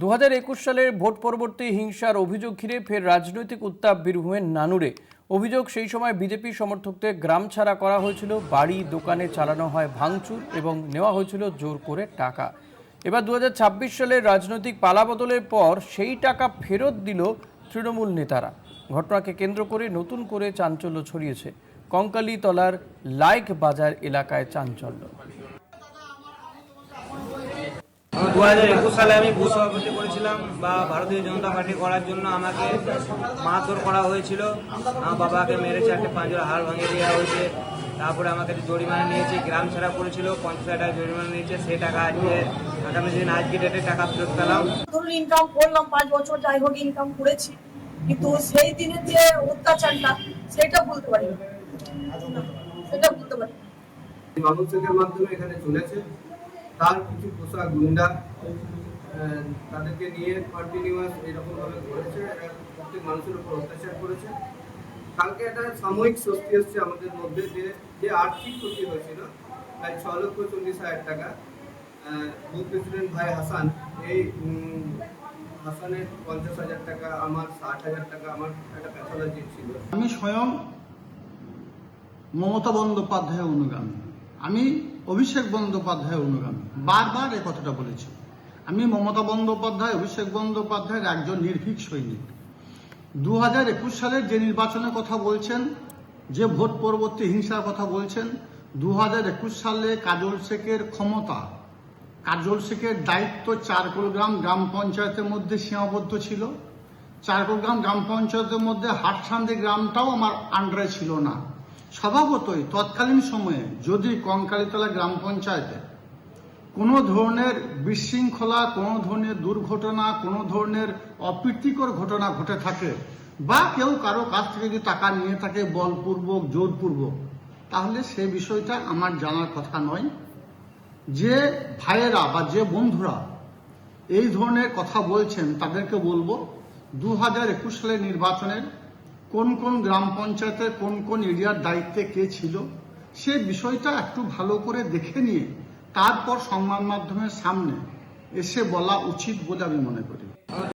2021 সালের ভোট পরবর্তী হিংসার অভিযোগ ঘিরে ফের রাজনৈতিক উত্তাপ বীরভূমের নানুরে। অভিযোগ, সেই সময় বিজেপি সমর্থকদের গ্রাম ছাড়া করা হয়েছিল, বাড়ি দোকানে চালানো হয় ভাঙচুর এবং নেওয়া হয়েছিল জোর করে টাকা। এবার 2026 সালের রাজনৈতিক পালাবদলের পর সেই টাকা ফেরত দিল তৃণমূল নেতারা। ঘটনাকে কেন্দ্র করে নতুন করে চাঞ্চল্য ছড়িয়েছে। কঙ্কালীতলার লাইক বাজার এলাকায় চাঞ্চল্য। 2021 সালে আমি বুথ সভাপতি করেছিলাম বা ভারতীয় জনতা পার্টি করার জন্য আমাকে মারধর করা হয়েছিল। আমার বাবাকে মেরে 4টে পাঁজর হাড় ভাঙিয়ে দেওয়া হয়েছে। তারপরে আমাকে জরিমানা নিয়েছে, গ্রাম ছাড়া করেছিল, 50,000 টাকা জরিমানা নিয়েছে। সেই টাকা আজকে আগামী দিন আজকে ডেটে টাকা ফেরত পেলাম। ধরুন ইনকাম করলাম 5 বছর, যাই হোক ইনকাম করেছি, কিন্তু সেই দিনে যে অত্যাচারটা সেটা বলতে পারি না, সেটা বলতে পারি না। মানুষের মাধ্যমে এখানে চলেছে, তার কিছু পোশাক গুন্ডা তাদেরকে নিয়ে কন্টিনিউয়াস এরকম ভাবে করেছে, প্রত্যেক মানুষের উপর অত্যাচার করেছে। কালকে একটা সাময়িক স্বস্তি এসছে আমাদের মধ্যে, যে আর্থিক ক্ষতি হয়েছিল প্রায় 6,40,000 টাকা। বুথ প্রেসিডেন্ট ভাই হাসান, এই হাসানের 50,000 টাকা, আমার 60,000 টাকা, আমার একটা প্যাথোলজি ছিল। আমি স্বয়ং মমতা বন্দ্যোপাধ্যায়ের অনুগামী, আমি অভিষেক বন্দ্যোপাধ্যায়ের অনুগামী। বারবার এ কথাটা বলেছি। আমি মমতা বন্দ্যোপাধ্যায়, অভিষেক বন্দ্যোপাধ্যায়ের একজন নির্ভীক সৈনিক। 2021 সালের যে নির্বাচনের কথা বলছেন, যে ভোট পরবর্তী হিংসার কথা বলছেন, 2021 সালে কাজল শেখের ক্ষমতা, কাজল শেখের দায়িত্ব চারকোলগ্রাম গ্রাম পঞ্চায়েতের মধ্যে সীমাবদ্ধ ছিল। চারকোলগ্রাম গ্রাম পঞ্চায়েতের মধ্যে হাটসান্দি গ্রামটাও আমার আন্ডারে ছিল না। স্বভাবতই তৎকালীন সময়ে যদি কঙ্কালীতলা গ্রাম পঞ্চায়েতে কোনো ধরনের বিশৃঙ্খলা, কোনো ধরনের দুর্ঘটনা, কোনো ধরনের অপ্রীতিকর ঘটনা ঘটে থাকে, বা কেউ কারো কাছ থেকে যদি টাকা নিয়ে থাকে বলপূর্বক, জোরপূর্বক, তাহলে সে বিষয়টা আমার জানার কথা নয়। যে ভাইয়েরা বা যে বন্ধুরা এই ধরনের কথা বলছেন তাদেরকে বলবো, 2021 সালের নির্বাচনের কোন কোন গ্রাম পঞ্চায়েতের কোন কোন এরিয়ার দায়িত্বে কে ছিল, সে বিষয়টা একটু ভালো করে দেখে নিয়ে তারপর সংবাদ মাধ্যমের সামনে এসে বলা উচিত বলে আমি মনে করি।